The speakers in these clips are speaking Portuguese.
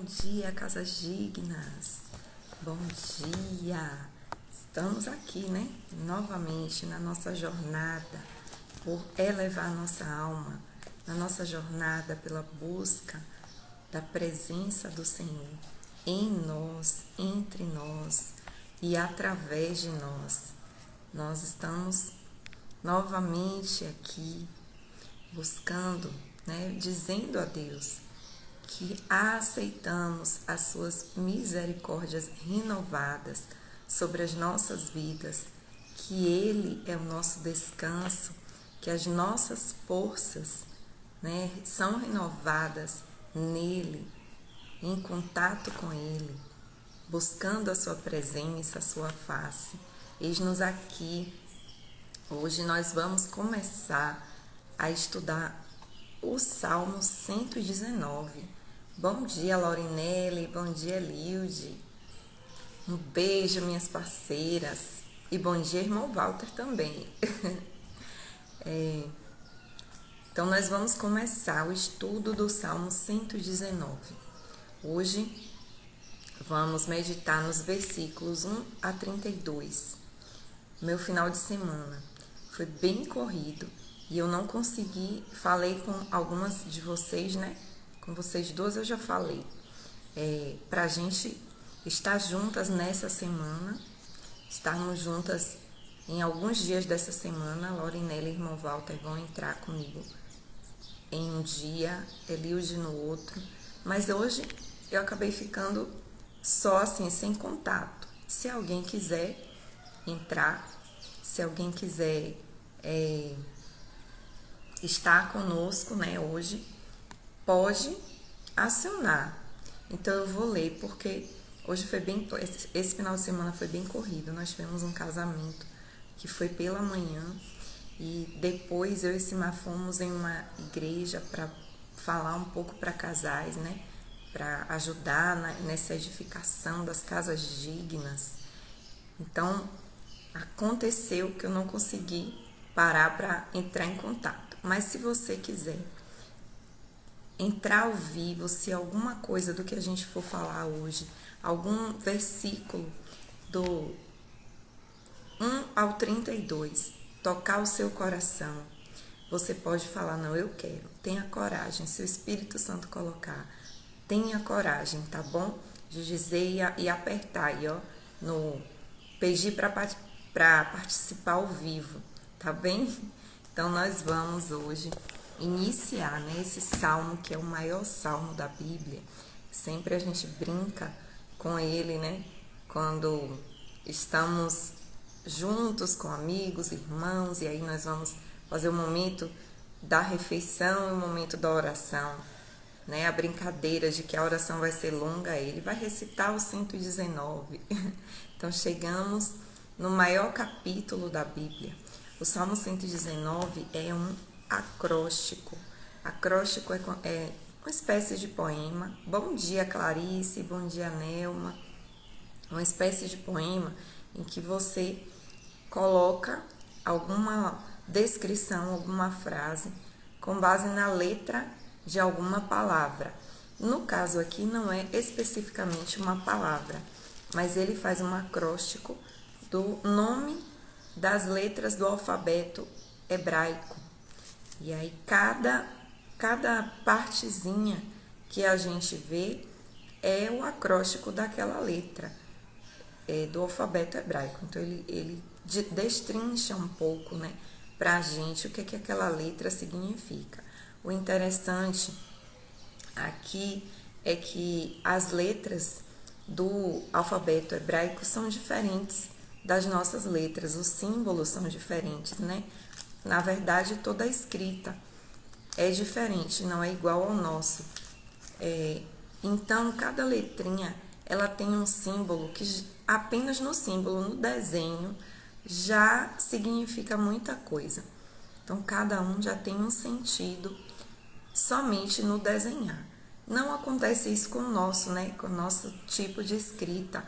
dia, casas dignas. Bom dia. Estamos aqui, né? Novamente na nossa jornada por elevar a nossa alma, na nossa jornada pela busca da presença do Senhor em nós, entre nós e através de nós. Nós estamos novamente aqui buscando, né? Dizendo a Deus que aceitamos as suas misericórdias renovadas sobre as nossas vidas, que Ele é o nosso descanso, que as nossas forças, né, são renovadas nele, em contato com Ele, buscando a sua presença, a sua face. Eis-nos aqui. Hoje nós vamos começar a estudar o Salmo 119. Bom dia, Laurinelli. Bom dia, Lilde. Um beijo, minhas parceiras. E bom dia, irmão Walter também. Então, nós vamos começar o estudo do Salmo 119. Hoje, vamos meditar nos versículos 1 a 32. Meu final de semana foi bem corrido e eu não consegui, falei com algumas de vocês, né? Com vocês duas eu já falei, para a gente estar juntas nessa semana, estarmos juntas em alguns dias dessa semana. Laurinelli e irmão Walter vão entrar comigo em um dia, Elilde no outro, mas hoje eu acabei ficando só assim, sem contato. Se alguém quiser entrar, se alguém quiser estar conosco, né, hoje, pode acionar. Então eu vou ler, porque hoje foi bem, esse final de semana foi bem corrido. Nós tivemos um casamento que foi pela manhã e depois eu e Simar fomos em uma igreja para falar um pouco para casais, né, para ajudar nessa edificação das casas dignas. Então aconteceu que eu não consegui parar para entrar em contato. Mas se você quiser entrar ao vivo, se alguma coisa do que a gente for falar hoje, algum versículo do 1 ao 32, tocar o seu coração, você pode falar, não, eu quero. Tenha coragem, se o Espírito Santo colocar, tenha coragem, tá bom? De dizer e apertar aí, ó, no pedir para participar ao vivo, tá bem? Então nós vamos hoje iniciar, né, esse salmo que é o maior salmo da Bíblia. Sempre a gente brinca com ele, né, quando estamos juntos com amigos, irmãos, e aí nós vamos fazer o momento da refeição e o momento da oração, né, a brincadeira de que a oração vai ser longa, ele vai recitar o 119. Então chegamos no maior capítulo da Bíblia. O Salmo 119 é um acróstico. Acróstico é uma espécie de poema. Bom dia, Clarice. Bom dia, Nelma. Uma espécie de poema em que você coloca alguma descrição, alguma frase com base na letra de alguma palavra. No caso aqui não é especificamente uma palavra, mas ele faz um acróstico do nome das letras do alfabeto hebraico. E aí cada partezinha que a gente vê é o acróstico daquela letra do alfabeto hebraico. Então ele destrincha um pouco, né, pra gente o que aquela letra significa. O interessante aqui é que as letras do alfabeto hebraico são diferentes das nossas letras, os símbolos são diferentes, né? Na verdade, toda a escrita é diferente, não é igual ao nosso. Então, cada letrinha, ela tem um símbolo que apenas no símbolo, no desenho, já significa muita coisa. Então, cada um já tem um sentido somente no desenhar. Não acontece isso com o nosso, né? Com o nosso tipo de escrita.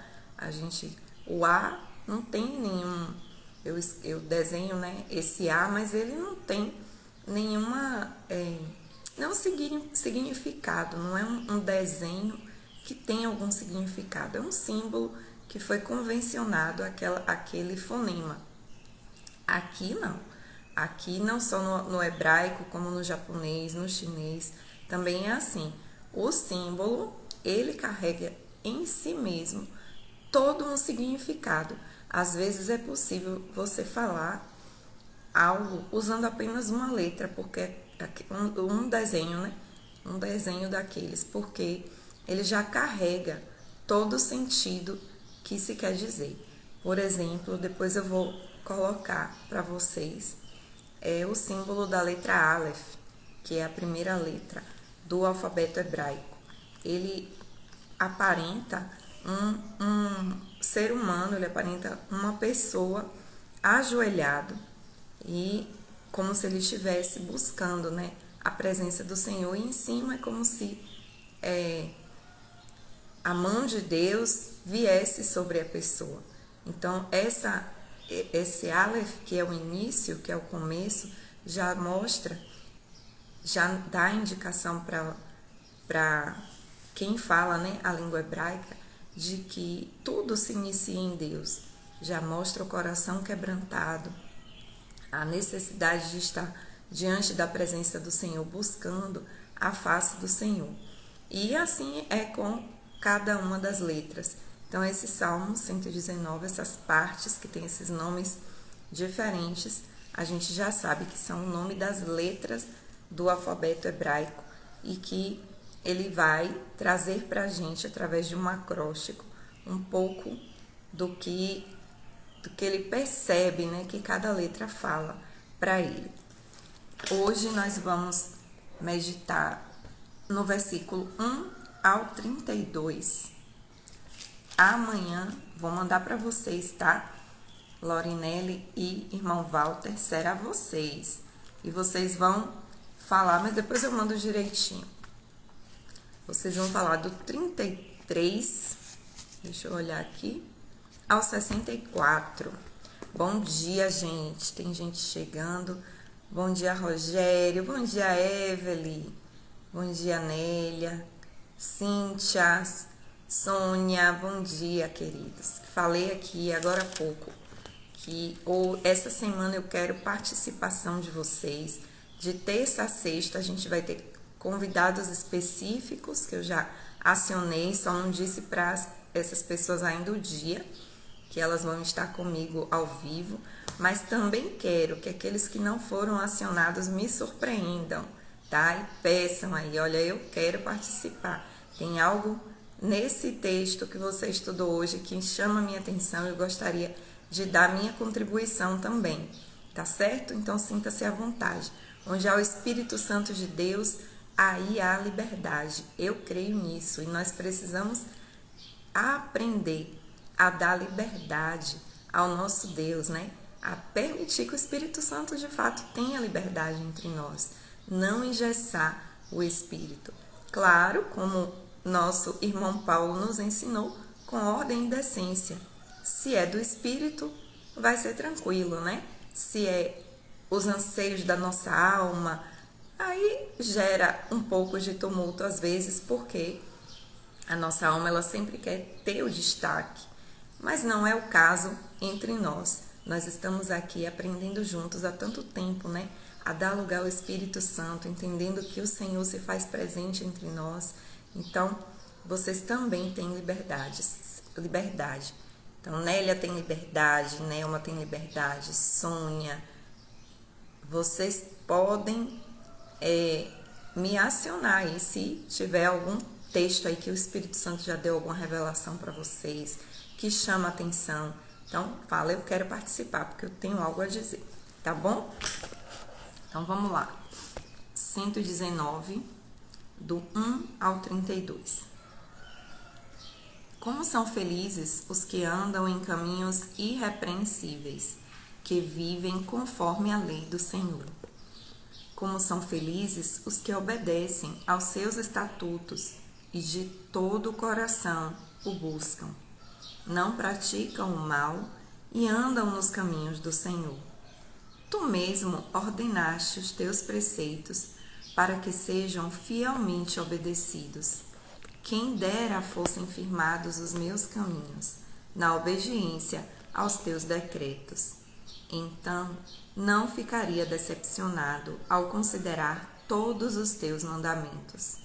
O A não tem nenhum... Eu desenho, né, esse A, mas ele não tem nenhuma... não significado, não é um desenho que tem algum significado. É um símbolo que foi convencionado aquele fonema. Aqui não. Aqui não só no hebraico, como no japonês, no chinês, também é assim. O símbolo, ele carrega em si mesmo todo um significado. Às vezes é possível você falar algo usando apenas uma letra, porque é um desenho, né? Um desenho daqueles, porque ele já carrega todo o sentido que se quer dizer. Por exemplo, depois eu vou colocar para vocês o símbolo da letra Aleph, que é a primeira letra do alfabeto hebraico. Ele aparenta um ser humano, ele aparenta uma pessoa ajoelhado e como se ele estivesse buscando, né, a presença do Senhor, e em cima é como se a mão de Deus viesse sobre a pessoa. Então, esse Aleph, que é o início, que é o começo, já mostra, já dá indicação para quem fala, né, a língua hebraica, de que tudo se inicia em Deus. Já mostra o coração quebrantado, a necessidade de estar diante da presença do Senhor, buscando a face do Senhor. E assim é com cada uma das letras. Então, esse Salmo 119, essas partes que tem esses nomes diferentes, a gente já sabe que são o nome das letras do alfabeto hebraico e que ele vai trazer para a gente, através de um acróstico, um pouco do que ele percebe, né, que cada letra fala para ele. Hoje nós vamos meditar no versículo 1 ao 32. Amanhã vou mandar para vocês, tá? Lorinelli e irmão Walter, será vocês. E vocês vão falar, mas depois eu mando direitinho. Vocês vão falar do 33, deixa eu olhar aqui, ao 64. Bom dia, gente. Tem gente chegando. Bom dia, Rogério. Bom dia, Evelyn. Bom dia, Nélia. Cíntia, Sônia. Bom dia, queridos. Falei aqui agora há pouco que essa semana eu quero participação de vocês. De terça a sexta a gente vai ter convidados específicos que eu já acionei, só não disse para essas pessoas ainda o dia que elas vão estar comigo ao vivo, mas também quero que aqueles que não foram acionados me surpreendam, tá? E peçam aí, olha, eu quero participar. Tem algo nesse texto que você estudou hoje que chama a minha atenção e eu gostaria de dar minha contribuição também, tá certo? Então sinta-se à vontade. Onde há o Espírito Santo de Deus, aí há liberdade. Eu creio nisso e nós precisamos aprender a dar liberdade ao nosso Deus, né? A permitir que o Espírito Santo de fato tenha liberdade entre nós, não engessar o Espírito. Claro, como nosso irmão Paulo nos ensinou, com ordem e decência. Se é do Espírito, vai ser tranquilo, né? Se é os anseios da nossa alma, aí gera um pouco de tumulto às vezes, porque a nossa alma ela sempre quer ter o destaque, mas não é o caso entre nós. Nós estamos aqui aprendendo juntos há tanto tempo, né? A dar lugar ao Espírito Santo, entendendo que o Senhor se faz presente entre nós. Então, vocês também têm liberdade. Então, Nélia tem liberdade, Nelma tem liberdade, Sônia. Vocês podem me acionar aí se tiver algum texto aí que o Espírito Santo já deu alguma revelação para vocês, que chama a atenção. Então, fala, eu quero participar, porque eu tenho algo a dizer, tá bom? Então, vamos lá. 119, do 1 ao 32. Como são felizes os que andam em caminhos irrepreensíveis, que vivem conforme a lei do Senhor. Como são felizes os que obedecem aos seus estatutos e de todo o coração o buscam. Não praticam o mal e andam nos caminhos do Senhor. Tu mesmo ordenaste os teus preceitos para que sejam fielmente obedecidos. Quem dera fossem firmados os meus caminhos, na obediência aos teus decretos. Então, não ficaria decepcionado ao considerar todos os teus mandamentos.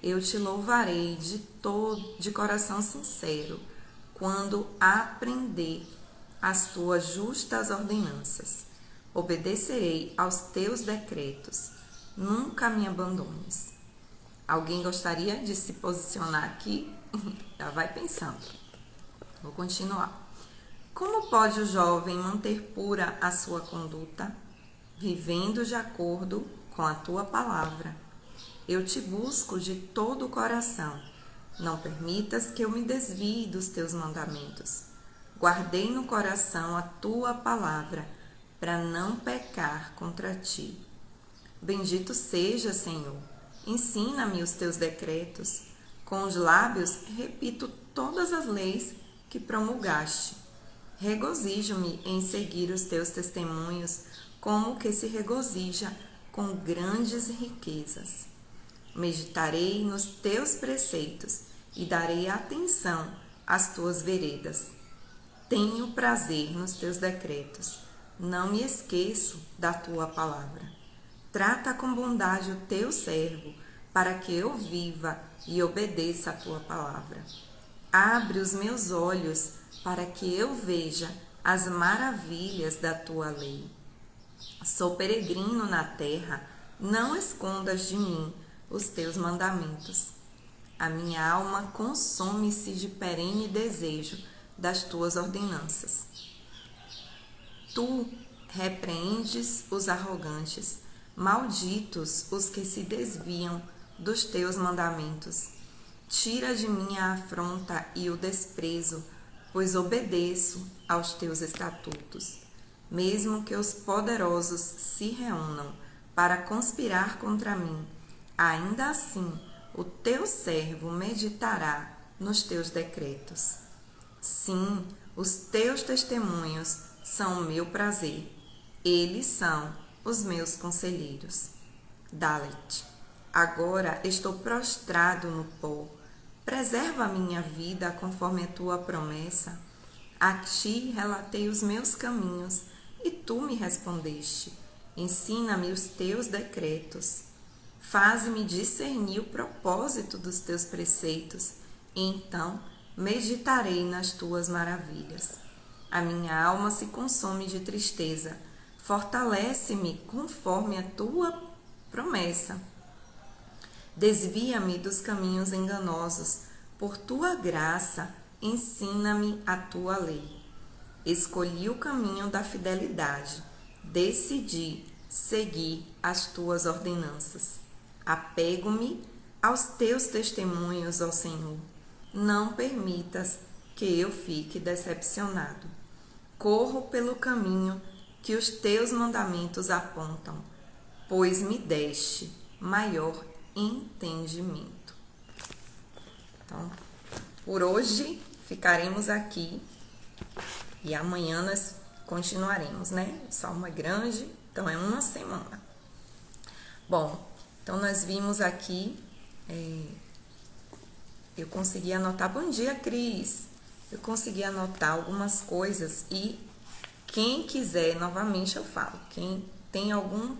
Eu te louvarei de coração sincero, quando aprender as tuas justas ordenanças. Obedecerei aos teus decretos. Nunca me abandones. Alguém gostaria de se posicionar aqui? Já vai pensando. Vou continuar. Como pode o jovem manter pura a sua conduta? Vivendo de acordo com a tua palavra. Eu te busco de todo o coração. Não permitas que eu me desvie dos teus mandamentos. Guardei no coração a tua palavra, para não pecar contra ti. Bendito seja, Senhor. Ensina-me os teus decretos. Com os lábios repito todas as leis que promulgaste. Regozijo-me em seguir os teus testemunhos, como que se regozija com grandes riquezas. Meditarei nos teus preceitos e darei atenção às tuas veredas. Tenho prazer nos teus decretos. Não me esqueço da tua palavra. Trata com bondade o teu servo, para que eu viva e obedeça a tua palavra. Abre os meus olhos para que eu veja as maravilhas da tua lei. Sou peregrino na terra, não escondas de mim os teus mandamentos. A minha alma consome-se de perene desejo das tuas ordenanças. Tu repreendes os arrogantes, malditos os que se desviam dos teus mandamentos. Tira de mim a afronta e o desprezo, pois obedeço aos teus estatutos. Mesmo que os poderosos se reúnam para conspirar contra mim, ainda assim o teu servo meditará nos teus decretos. Sim, os teus testemunhos são o meu prazer. Eles são os meus conselheiros. Dalet. Agora estou prostrado no pó. Preserva a minha vida conforme a tua promessa. A ti relatei os meus caminhos e tu me respondeste. Ensina-me os teus decretos. Faze-me discernir o propósito dos teus preceitos, e então meditarei nas tuas maravilhas. A minha alma se consome de tristeza. Fortalece-me conforme a tua promessa. Desvia-me dos caminhos enganosos. Por tua graça, ensina-me a tua lei. Escolhi o caminho da fidelidade. Decidi seguir as tuas ordenanças. Apego-me aos teus testemunhos, ó Senhor. Não permitas que eu fique decepcionado. Corro pelo caminho que os teus mandamentos apontam, pois me deste maior entendimento. Então, por hoje ficaremos aqui e amanhã nós continuaremos, né? O salmo é grande, então é uma semana. Bom, então nós vimos aqui, eu consegui anotar, bom dia, Cris, eu consegui anotar algumas coisas e quem quiser, novamente eu falo, quem tem algum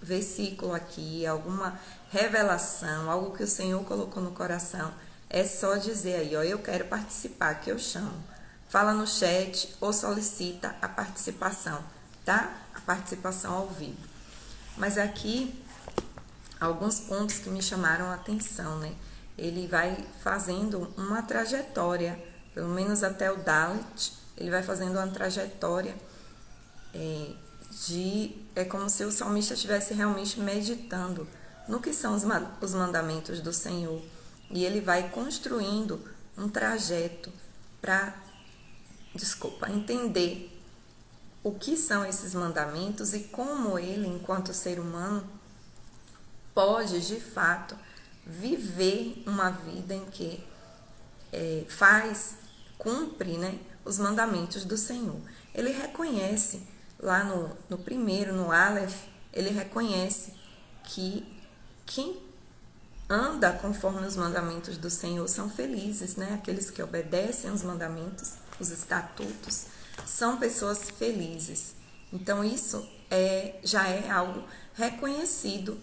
versículo aqui, alguma revelação, algo que o Senhor colocou no coração, é só dizer aí, ó, eu quero participar, que eu chamo. Fala no chat ou solicita a participação, tá? A participação ao vivo. Mas aqui, alguns pontos que me chamaram a atenção, né? Ele vai fazendo uma trajetória, pelo menos até o Dalet, ele vai fazendo uma trajetória é como se o salmista estivesse realmente meditando no que são os mandamentos do Senhor. E ele vai construindo um trajeto para, entender o que são esses mandamentos e como ele, enquanto ser humano, pode, de fato, viver uma vida em que cumpre, né, os mandamentos do Senhor. Ele reconhece, lá no primeiro, no Aleph, ele reconhece que quem anda conforme os mandamentos do Senhor são felizes, né? Aqueles que obedecem os mandamentos, os estatutos, são pessoas felizes. Então isso já é algo reconhecido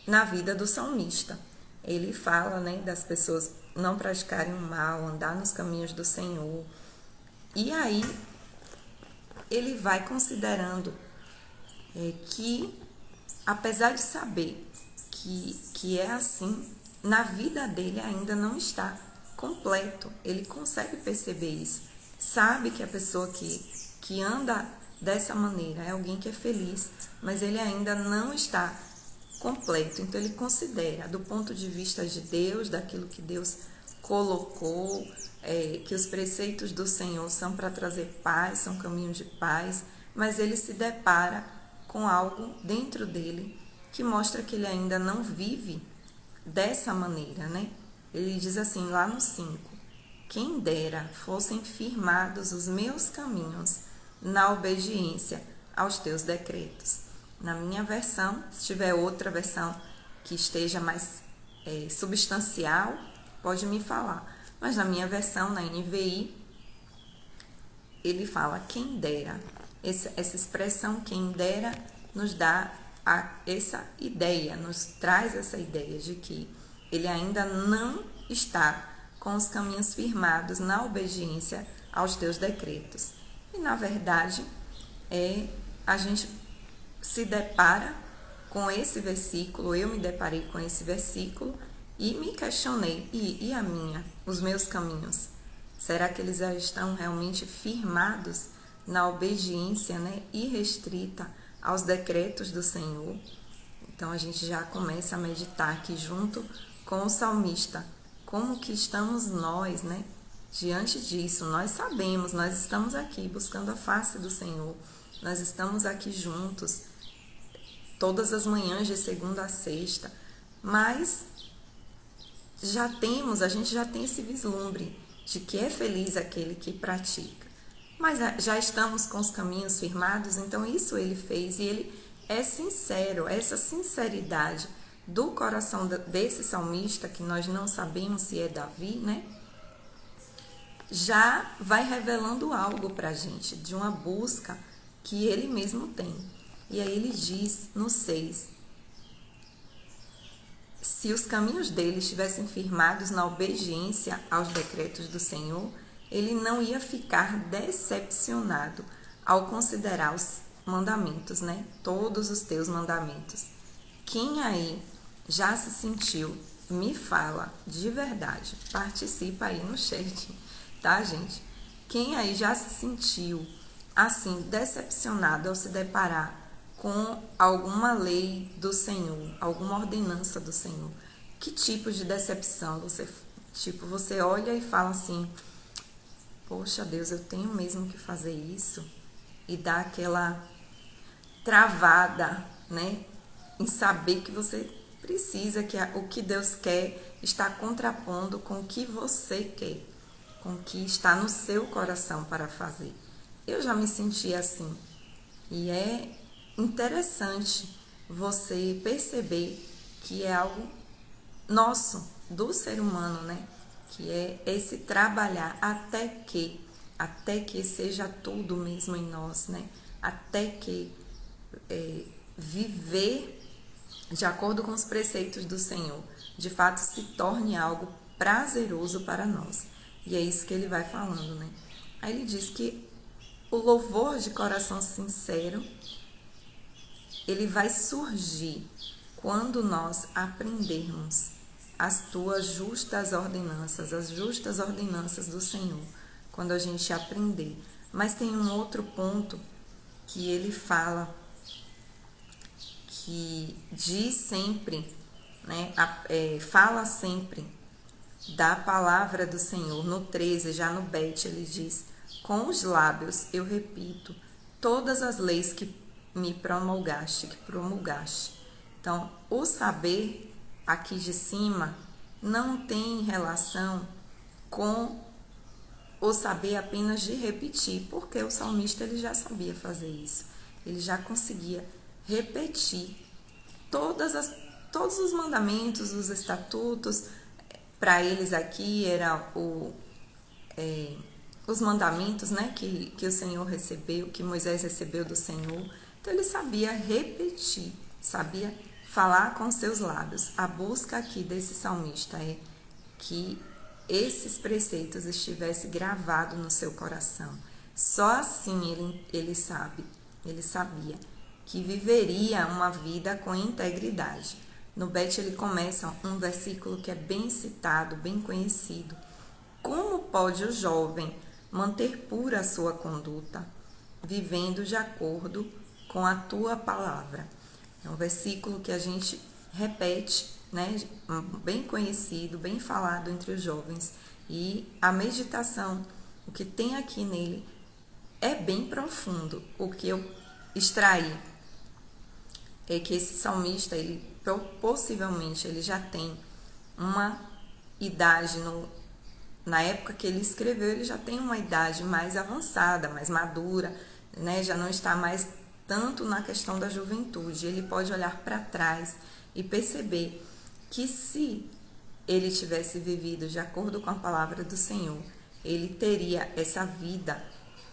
na vida do salmista. Ele fala, né, das pessoas não praticarem o mal, andar nos caminhos do Senhor. E aí ele vai considerando que, apesar de saber que é assim, na vida dele ainda não está completo. Ele consegue perceber isso. Sabe que a pessoa que anda dessa maneira é alguém que é feliz, mas ele ainda não está completo. Então ele considera, do ponto de vista de Deus, daquilo que Deus colocou, que os preceitos do Senhor são para trazer paz, são caminhos de paz, mas ele se depara com algo dentro dele que mostra que ele ainda não vive dessa maneira, né? Ele diz assim, lá no 5, quem dera fossem firmados os meus caminhos na obediência aos teus decretos. Na minha versão, se tiver outra versão que esteja mais substancial, pode me falar. Mas na minha versão, na NVI, ele fala quem dera. Essa expressão quem dera nos dá essa ideia, nos traz essa ideia de que ele ainda não está com os caminhos firmados na obediência aos teus decretos. E na verdade, a gente se depara com esse versículo, eu me deparei com esse versículo e me questionei, e os meus caminhos? Será que eles já estão realmente firmados na obediência, né, irrestrita aos decretos do Senhor? Então a gente já começa a meditar aqui junto com o salmista, como que estamos nós, né, diante disso. Nós sabemos, nós estamos aqui buscando a face do Senhor, nós estamos aqui juntos todas as manhãs de segunda a sexta, mas a gente já tem esse vislumbre de que é feliz aquele que pratica. Mas já estamos com os caminhos firmados, então isso ele fez e ele é sincero. Essa sinceridade do coração desse salmista, que nós não sabemos se é Davi, né? Já vai revelando algo para a gente, de uma busca que ele mesmo tem. E aí ele diz no 6, se os caminhos dele estivessem firmados na obediência aos decretos do Senhor, ele não ia ficar decepcionado ao considerar os mandamentos, né? Todos os teus mandamentos. Quem aí já se sentiu, me fala de verdade, participa aí no chat, tá, gente? Quem aí já se sentiu assim decepcionado ao se deparar com alguma lei do Senhor, alguma ordenança do Senhor? Que tipo de decepção você olha e fala assim, poxa Deus, eu tenho mesmo que fazer isso? E dá aquela travada, né, em saber que você precisa, que o que Deus quer está contrapondo com o que você quer, com o que está no seu coração para fazer. Eu já me senti assim. E é interessante você perceber que é algo nosso, do ser humano, né? Que é esse trabalhar até que seja tudo mesmo em nós, né? Até que viver de acordo com os preceitos do Senhor, de fato se torne algo prazeroso para nós. E é isso que ele vai falando, né? Aí ele diz que o louvor de coração sincero, ele vai surgir quando nós aprendermos as tuas justas ordenanças, as justas ordenanças do Senhor, quando a gente aprender. Mas tem um outro ponto que ele fala, que diz sempre, né, fala sempre da palavra do Senhor. No 13, já no Bet, ele diz, com os lábios eu repito todas as leis que me promulgaste. Então, o saber aqui de cima não tem relação com o saber apenas de repetir, porque o salmista ele já sabia fazer isso. Ele já conseguia repetir todas as todos os mandamentos, os estatutos. Para eles aqui era os mandamentos, né, que o Senhor recebeu, que Moisés recebeu do Senhor. Então ele sabia repetir, sabia falar com seus lábios. A busca aqui desse salmista é que esses preceitos estivessem gravados no seu coração. Só assim ele sabia que viveria uma vida com integridade. No Bet ele começa um versículo que é bem citado, bem conhecido. Como pode o jovem manter pura a sua conduta, vivendo de acordo com a tua palavra? É um versículo que a gente repete, né? Bem conhecido, bem falado entre os jovens. E a meditação, o que tem aqui nele, é bem profundo. O que eu extraí é que esse salmista, ele possivelmente ele já tem uma idade, na época que ele escreveu, ele já tem uma idade mais avançada, mais madura, né? Já não está mais tanto na questão da juventude. Ele pode olhar para trás e perceber que se ele tivesse vivido de acordo com a palavra do Senhor, ele teria essa vida,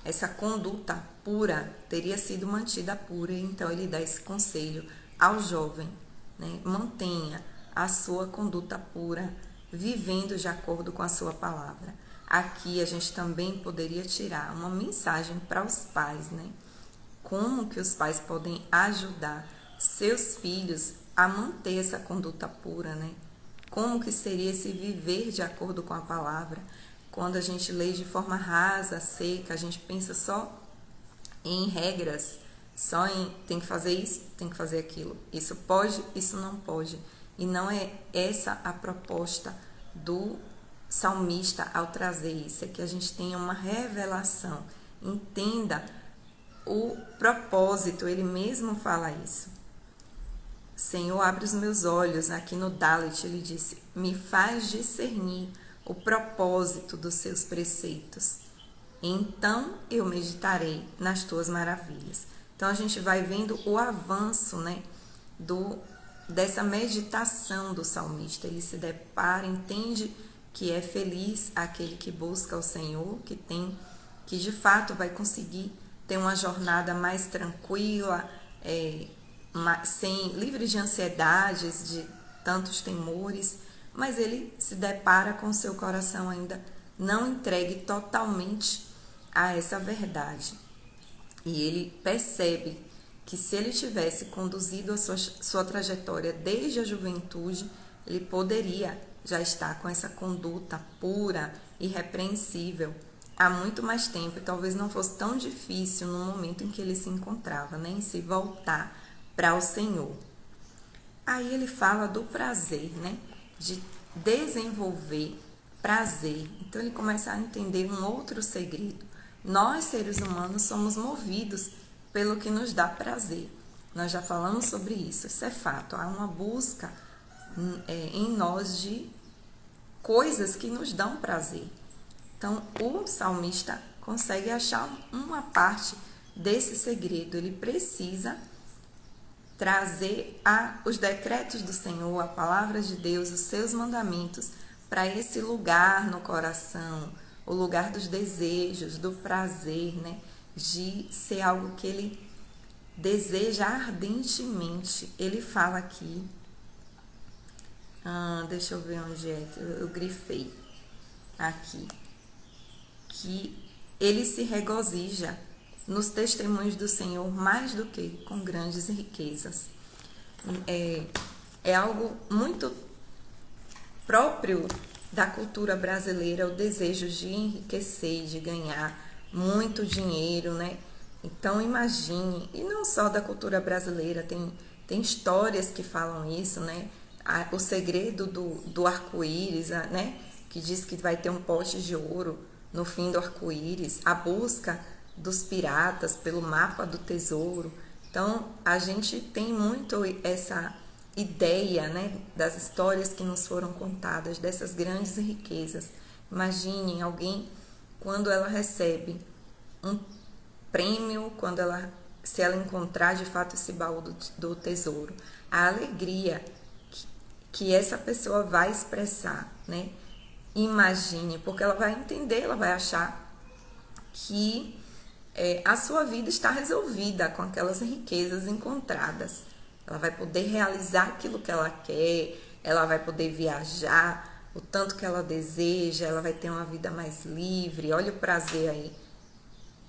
essa conduta pura, teria sido mantida pura. Então ele dá esse conselho ao jovem, né? Mantenha a sua conduta pura, vivendo de acordo com a sua palavra. Aqui a gente também poderia tirar uma mensagem para os pais, né? Como que os pais podem ajudar seus filhos a manter essa conduta pura, né? Como que seria esse viver de acordo com a palavra? Quando a gente lê de forma rasa, seca, a gente pensa só em regras, só em tem que fazer isso, tem que fazer aquilo. Isso pode, isso não pode. E não é essa a proposta do salmista ao trazer isso, é que a gente tenha uma revelação, entenda o propósito, ele mesmo fala isso. Senhor, abre os meus olhos, aqui no Dalet ele disse, me faz discernir o propósito dos seus preceitos. Então eu meditarei nas tuas maravilhas. Então a gente vai vendo o avanço, né, dessa meditação do salmista. Ele se depara, entende que é feliz aquele que busca o Senhor, que de fato vai conseguir ter uma jornada mais tranquila, livre de ansiedades, de tantos temores, mas ele se depara com seu coração ainda não entregue totalmente a essa verdade. E ele percebe que se ele tivesse conduzido a sua trajetória desde a juventude, ele poderia já estar com essa conduta pura, irrepreensível, há muito mais tempo, e talvez não fosse tão difícil no momento em que ele se encontrava, né, em se voltar para o Senhor. Aí ele fala do prazer, né, de desenvolver prazer. Então ele começa a entender um outro segredo. Nós, seres humanos, somos movidos pelo que nos dá prazer. Nós já falamos sobre isso, isso é fato. Há uma busca em nós de coisas que nos dão prazer. Então, o salmista consegue achar uma parte desse segredo. Ele precisa trazer os decretos do Senhor, a palavra de Deus, os seus mandamentos, para esse lugar no coração, o lugar dos desejos, do prazer, né? De ser algo que ele deseja ardentemente. Ele fala aqui, deixa eu ver onde é que eu grifei aqui, que ele se regozija nos testemunhos do Senhor mais do que com grandes riquezas. É algo muito próprio da cultura brasileira, o desejo de enriquecer, de ganhar muito dinheiro, né? Então imagine, e não só da cultura brasileira, tem histórias que falam isso, né? O segredo do arco-íris, né? Que diz que vai ter um pote de ouro no fim do arco-íris, a busca dos piratas pelo mapa do tesouro. Então a gente tem muito essa ideia, né, das histórias que nos foram contadas, dessas grandes riquezas. Imaginem alguém quando ela recebe um prêmio, se ela encontrar de fato esse baú do tesouro, a alegria que essa pessoa vai expressar, né? Imagine, porque ela vai entender, ela vai achar que a sua vida está resolvida com aquelas riquezas encontradas. Ela vai poder realizar aquilo que ela quer, ela vai poder viajar o tanto que ela deseja, ela vai ter uma vida mais livre. Olha o prazer aí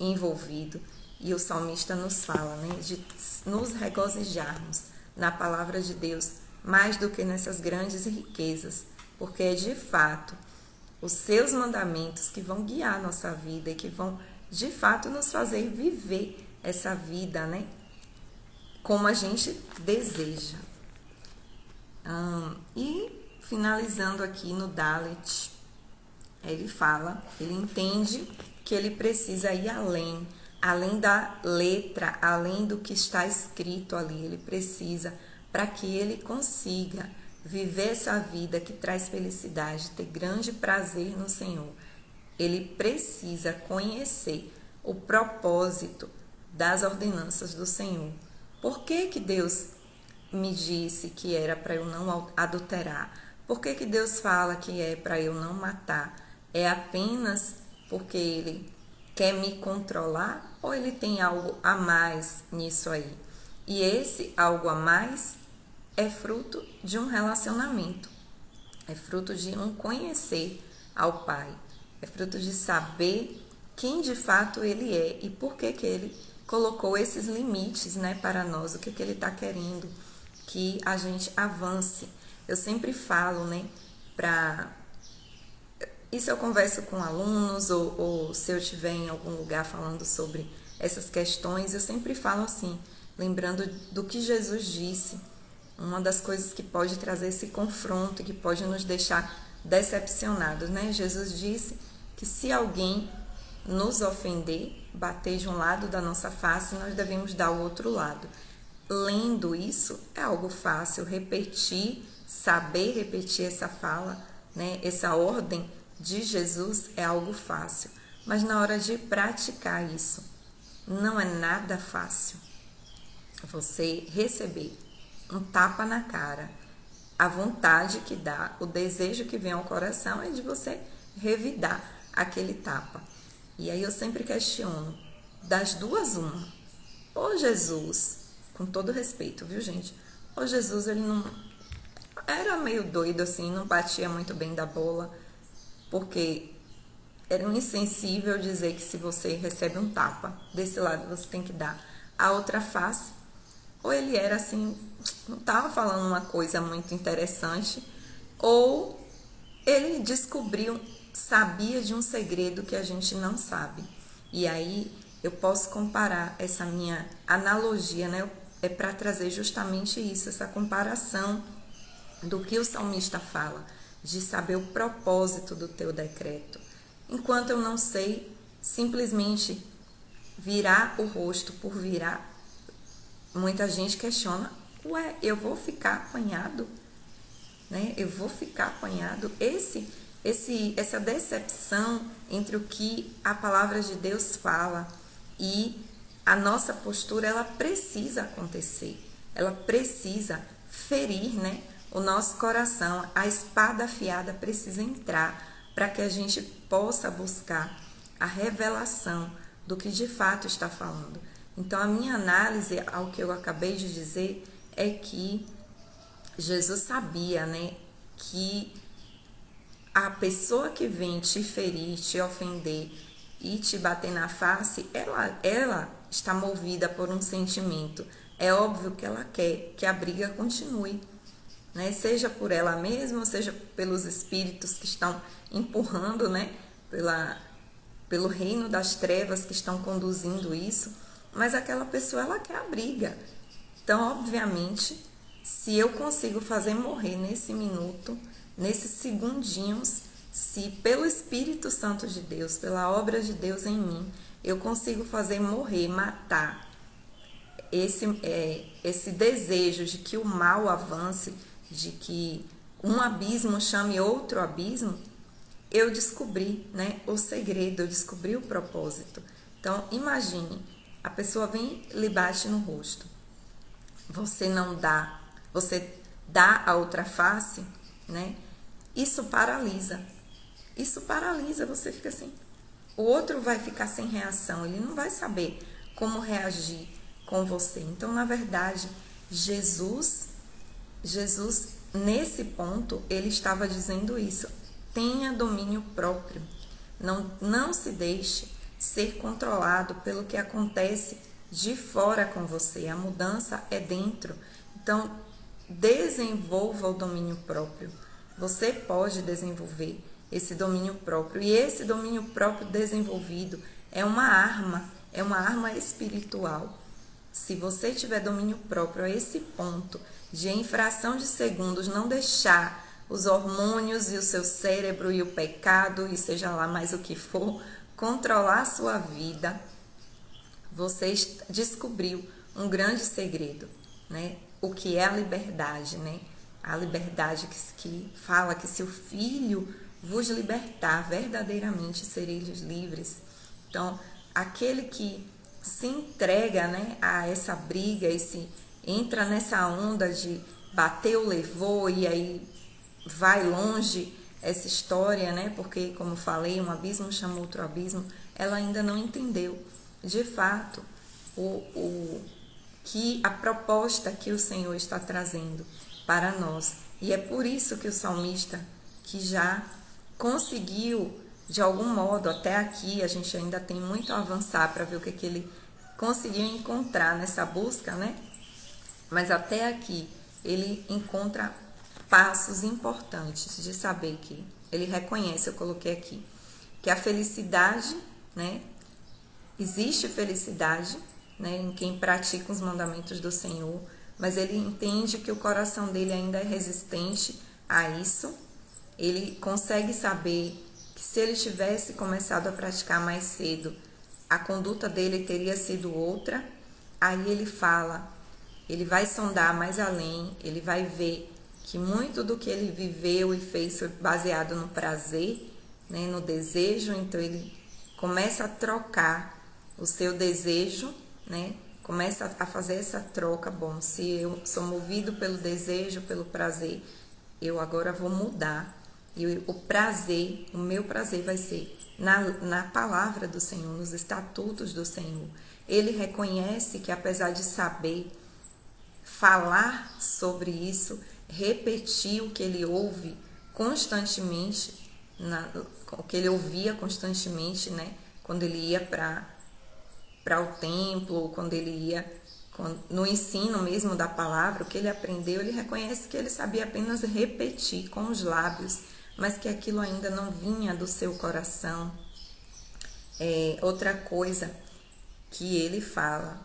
envolvido. E o salmista nos fala, né, de nos regozijarmos na palavra de Deus mais do que nessas grandes riquezas, porque é de fato os seus mandamentos que vão guiar a nossa vida e que vão de fato nos fazer viver essa vida, né, como a gente deseja. E finalizando aqui no Dalet, ele fala, ele entende que ele precisa ir além da letra, além do que está escrito ali. Ele precisa, para que ele consiga viver essa vida que traz felicidade, ter grande prazer no Senhor. Ele precisa conhecer o propósito das ordenanças do Senhor. Por que que Deus me disse que era para eu não adulterar? Por que que Deus fala que é para eu não matar? É apenas porque Ele quer me controlar ou Ele tem algo a mais nisso aí? E esse algo a mais é fruto de um relacionamento, é fruto de um conhecer ao Pai, é fruto de saber quem de fato Ele é e por que que Ele colocou esses limites, né, para nós, o que que Ele está querendo que a gente avance. Eu sempre falo, né, isso eu converso com alunos ou se eu estiver em algum lugar falando sobre essas questões, eu sempre falo assim, lembrando do que Jesus disse. Uma das coisas que pode trazer esse confronto, que pode nos deixar decepcionados, né? Jesus disse que se alguém nos ofender, bater de um lado da nossa face, nós devemos dar o outro lado. Lendo isso, é algo fácil, saber repetir essa fala, né? Essa ordem de Jesus é algo fácil. Mas na hora de praticar isso, não é nada fácil. Você receber um tapa na cara, a vontade que dá, o desejo que vem ao coração é de você revidar aquele tapa. E aí eu sempre questiono, das duas uma, ou Jesus, com todo respeito, viu gente? Ou Jesus, ele não era meio doido assim, não batia muito bem da bola, porque era um insensível dizer que se você recebe um tapa, desse lado você tem que dar a outra face. Ou ele era assim, não estava falando uma coisa muito interessante, ou ele sabia de um segredo que a gente não sabe. E aí eu posso comparar essa minha analogia, né? É para trazer justamente isso, essa comparação do que o salmista fala, de saber o propósito do teu decreto. Enquanto eu não sei, simplesmente virar o rosto por virar, muita gente questiona, eu vou ficar apanhado? Né? Eu vou ficar apanhado? Essa decepção entre o que a palavra de Deus fala e a nossa postura, ela precisa acontecer. Ela precisa ferir, né, o nosso coração. A espada afiada precisa entrar para que a gente possa buscar a revelação do que de fato está falando. Então, a minha análise ao que eu acabei de dizer é que Jesus sabia, né, que a pessoa que vem te ferir, te ofender e te bater na face, ela está movida por um sentimento. É óbvio que ela quer que a briga continue, né? Seja por ela mesma, seja pelos espíritos que estão empurrando, né, pelo reino das trevas que estão conduzindo isso. Mas aquela pessoa, ela quer a briga. Então, obviamente, se eu consigo fazer morrer nesse minuto, nesses segundinhos, se pelo Espírito Santo de Deus, pela obra de Deus em mim, eu consigo fazer morrer, matar esse desejo de que o mal avance, de que um abismo chame outro abismo, eu descobri, né, o segredo, eu descobri o propósito. Então, imagine, a pessoa vem e lhe bate no rosto. Você dá a outra face, né? Isso paralisa. Isso paralisa, você fica assim. O outro vai ficar sem reação, ele não vai saber como reagir com você. Então, na verdade, Jesus, nesse ponto, ele estava dizendo isso. Tenha domínio próprio. Não se deixe ser controlado pelo que acontece de fora com você. A mudança é dentro. Então, desenvolva o domínio próprio. Você pode desenvolver esse domínio próprio. E esse domínio próprio desenvolvido é uma arma espiritual. Se você tiver domínio próprio a esse ponto de, em fração de segundos, não deixar os hormônios e o seu cérebro e o pecado, e seja lá mais o que for, controlar a sua vida, você descobriu um grande segredo, né? O que é a liberdade, né? A liberdade que fala que se o Filho vos libertar, verdadeiramente sereis livres. Então, aquele que se entrega, né, a essa briga, entra nessa onda de bateu, levou e aí vai longe essa história, né? Porque, como falei, um abismo chama outro abismo, ela ainda não entendeu, de fato, que a proposta que o Senhor está trazendo para nós. E é por isso que o salmista, que já conseguiu, de algum modo, até aqui, a gente ainda tem muito a avançar para ver o que ele conseguiu encontrar nessa busca, né? Mas até aqui, ele encontra passos importantes de saber que ele reconhece, eu coloquei aqui, que a felicidade, né? Existe felicidade, né, em quem pratica os mandamentos do Senhor, mas ele entende que o coração dele ainda é resistente a isso. Ele consegue saber que se ele tivesse começado a praticar mais cedo, a conduta dele teria sido outra. Aí ele fala, ele vai sondar mais além, ele vai ver que muito do que ele viveu e fez foi baseado no prazer, né, no desejo. Então ele começa a trocar o seu desejo, né? Começa a fazer essa troca. Bom, se eu sou movido pelo desejo, pelo prazer, eu agora vou mudar. E o prazer, o meu prazer vai ser na palavra do Senhor, nos estatutos do Senhor. Ele reconhece que, apesar de saber falar sobre isso, repetir o que ele ouve constantemente, o que ele ouvia constantemente, né? Quando ele ia para o templo, quando ele ia no ensino mesmo da palavra, o que ele aprendeu, ele reconhece que ele sabia apenas repetir com os lábios, mas que aquilo ainda não vinha do seu coração. Outra coisa que ele fala,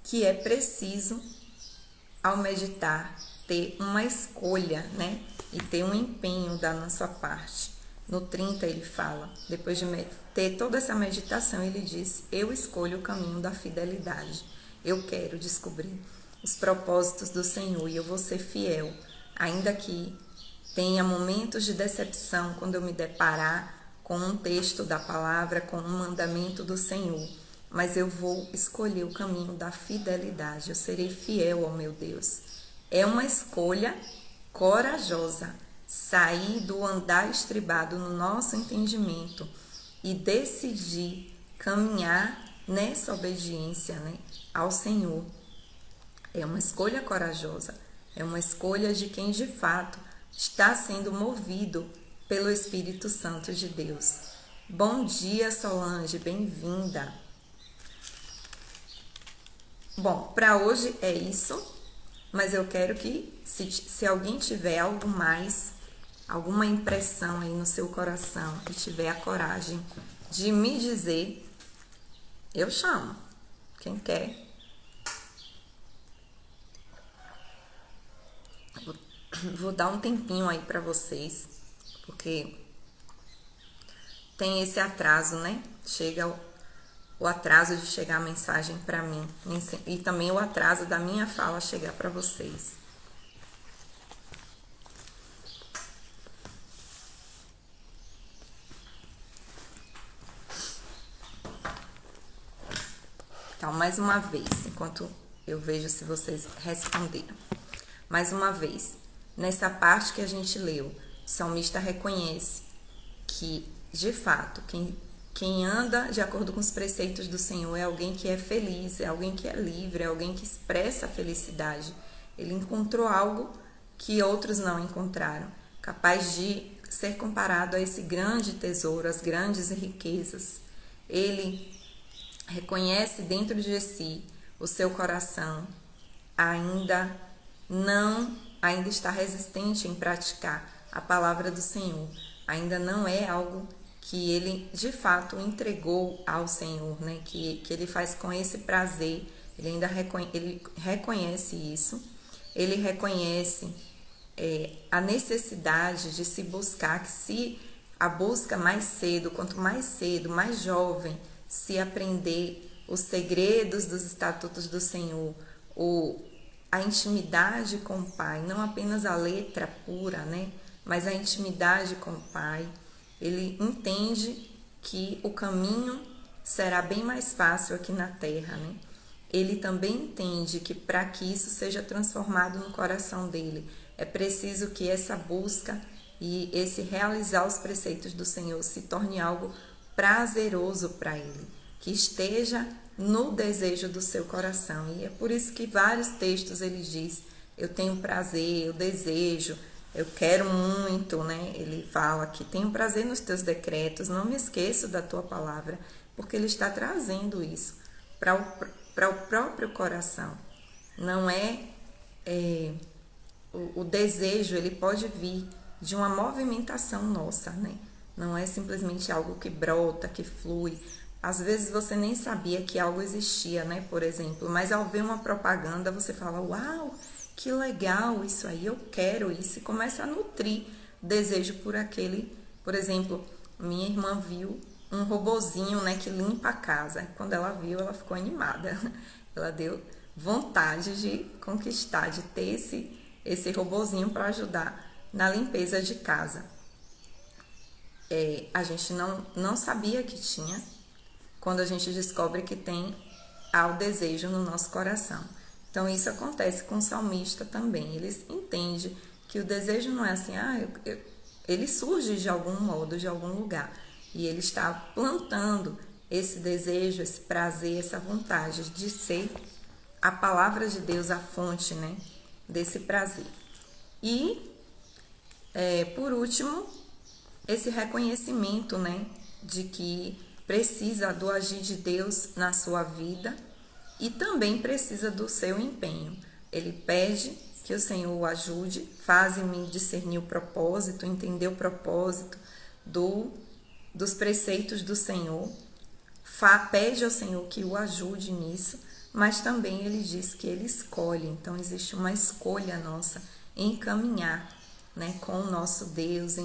que é preciso, ao meditar, ter uma escolha, né? E ter um empenho da nossa parte. No 30 ele fala, depois de ter toda essa meditação, ele diz: eu escolho o caminho da fidelidade. Eu quero descobrir os propósitos do Senhor e eu vou ser fiel, ainda que tenha momentos de decepção quando eu me deparar com um texto da palavra, com um mandamento do Senhor. Mas eu vou escolher o caminho da fidelidade, eu serei fiel ao meu Deus. É uma escolha corajosa, sair do andar estribado no nosso entendimento e decidir caminhar nessa obediência, né, ao Senhor. É uma escolha corajosa, é uma escolha de quem de fato está sendo movido pelo Espírito Santo de Deus. Bom dia, Solange, bem-vinda. Bom, para hoje é isso, mas eu quero que, se alguém tiver algo mais, alguma impressão aí no seu coração e tiver a coragem de me dizer, eu chamo. Quem quer? Vou dar um tempinho aí para vocês, porque tem esse atraso, né? Chega o atraso de chegar a mensagem para mim e também o atraso da minha fala chegar para vocês. Então, mais uma vez, enquanto eu vejo se vocês responderam. Mais uma vez, nessa parte que a gente leu, o salmista reconhece que, de fato, quem anda de acordo com os preceitos do Senhor é alguém que é feliz, é alguém que é livre, é alguém que expressa a felicidade. Ele encontrou algo que outros não encontraram, capaz de ser comparado a esse grande tesouro, as grandes riquezas. Ele reconhece dentro de si o seu coração ainda está resistente em praticar a palavra do Senhor. Ainda não é algo que ele de fato entregou ao Senhor, né? Que ele faz com esse prazer. Ele ainda reconhece isso. Ele reconhece a necessidade de se buscar, que se a busca mais cedo, quanto mais cedo, mais jovem, se aprender os segredos dos estatutos do Senhor, a intimidade com o Pai, não apenas a letra pura, né? Mas a intimidade com o Pai, ele entende que o caminho será bem mais fácil aqui na terra, né? Ele também entende que para que isso seja transformado no coração dele, é preciso que essa busca e esse realizar os preceitos do Senhor se torne algo prazeroso para ele, que esteja no desejo do seu coração. E é por isso que vários textos ele diz: eu tenho prazer, eu desejo, eu quero muito, né? Ele fala que tenho prazer nos teus decretos, não me esqueço da tua palavra, porque ele está trazendo isso para o próprio coração. Não o desejo, ele pode vir de uma movimentação nossa, né? Não é simplesmente algo que brota, que flui. Às vezes você nem sabia que algo existia, né? Por exemplo, mas ao ver uma propaganda você fala: uau, que legal isso aí, eu quero isso, e começa a nutrir desejo por aquele. Por exemplo, minha irmã viu um robozinho, né, que limpa a casa. Quando ela viu, ela ficou animada. Ela deu vontade de conquistar, de ter esse robozinho para ajudar na limpeza de casa. A gente não sabia que tinha. Quando a gente descobre que tem, há o desejo no nosso coração. Então, isso acontece com o salmista também. Ele entende que o desejo não é assim, ele surge de algum modo, de algum lugar. E ele está plantando esse desejo, esse prazer, essa vontade de ser a palavra de Deus a fonte, né, desse prazer. E, por último, esse reconhecimento, né, de que precisa do agir de Deus na sua vida e também precisa do seu empenho. Ele pede que o Senhor o ajude, faze-me discernir o propósito, entender o propósito dos preceitos do Senhor, pede ao Senhor que o ajude nisso, mas também ele diz que ele escolhe. Então existe uma escolha nossa em caminhar, né, com o nosso Deus,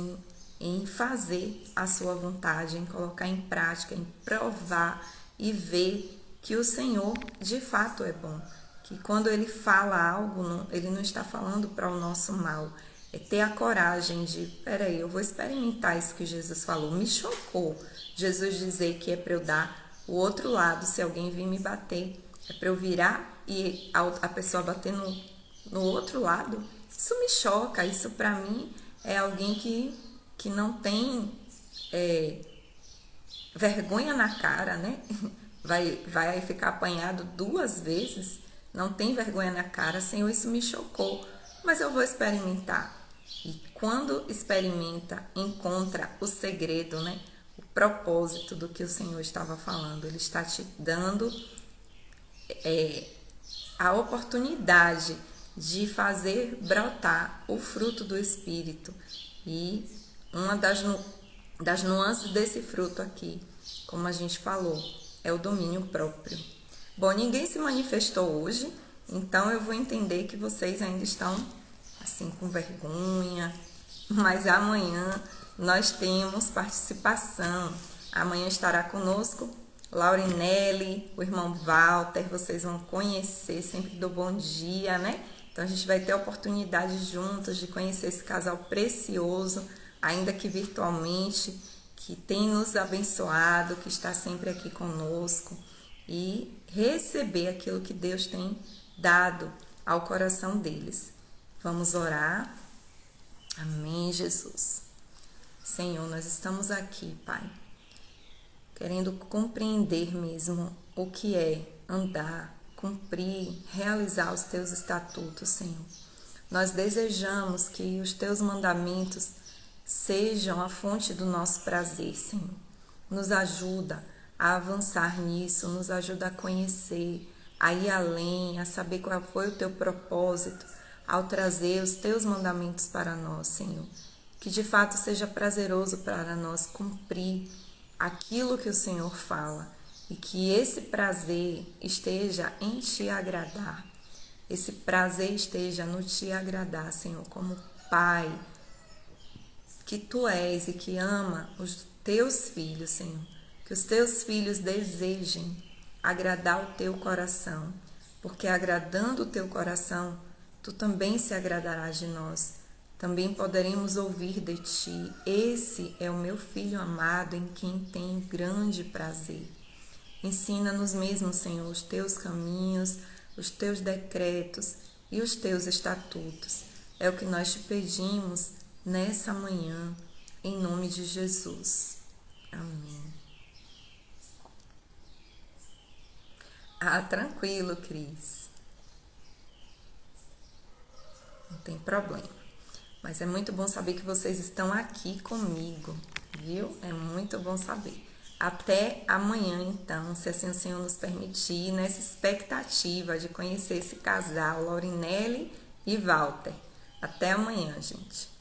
em fazer a sua vontade, em colocar em prática, em provar e ver que o Senhor de fato é bom. Que quando ele fala algo, ele não está falando para o nosso mal. É ter a coragem de, peraí, eu vou experimentar isso que Jesus falou. Me chocou Jesus dizer que é para eu dar o outro lado, se alguém vir me bater, é para eu virar e a pessoa bater no outro lado. Isso me choca, isso para mim é alguém que não tem vergonha na cara, né? Vai ficar apanhado 2 vezes, não tem vergonha na cara. Senhor, isso me chocou, mas eu vou experimentar. E quando experimenta, encontra o segredo, né? O propósito do que o Senhor estava falando. Ele está te dando a oportunidade de fazer brotar o fruto do Espírito. E uma das nuances desse fruto aqui, como a gente falou, é o domínio próprio. Bom, ninguém se manifestou hoje, então eu vou entender que vocês ainda estão assim com vergonha, mas amanhã nós temos participação. Amanhã estará conosco Laurinelli, o irmão Walter, vocês vão conhecer, sempre dou bom dia, né? Então a gente vai ter a oportunidade juntos de conhecer esse casal precioso, ainda que virtualmente, que tem nos abençoado, que está sempre aqui conosco, e receber aquilo que Deus tem dado ao coração deles. Vamos orar. Amém, Jesus. Senhor, nós estamos aqui, Pai, querendo compreender mesmo o que é andar, cumprir, realizar os teus estatutos, Senhor. Nós desejamos que os teus mandamentos sejam a fonte do nosso prazer, Senhor. Nos ajuda a avançar nisso, nos ajuda a conhecer, a ir além, a saber qual foi o teu propósito ao trazer os teus mandamentos para nós, Senhor. Que de fato seja prazeroso para nós cumprir aquilo que o Senhor fala e que esse prazer esteja em te agradar. Esse prazer esteja no te agradar, Senhor, como Pai que Tu és e que ama os Teus filhos, Senhor. Que os Teus filhos desejem agradar o Teu coração, porque agradando o Teu coração, Tu também se agradarás de nós. Também poderemos ouvir de Ti: esse é o meu Filho amado em quem tenho grande prazer. Ensina-nos mesmo, Senhor, os Teus caminhos, os Teus decretos e os Teus estatutos. É o que nós te pedimos nessa manhã, em nome de Jesus. Amém. Tranquilo, Cris. Não tem problema. Mas é muito bom saber que vocês estão aqui comigo, viu? É muito bom saber. Até amanhã, então, se assim o Senhor nos permitir, nessa expectativa de conhecer esse casal, Laurinelli e Walter. Até amanhã, gente.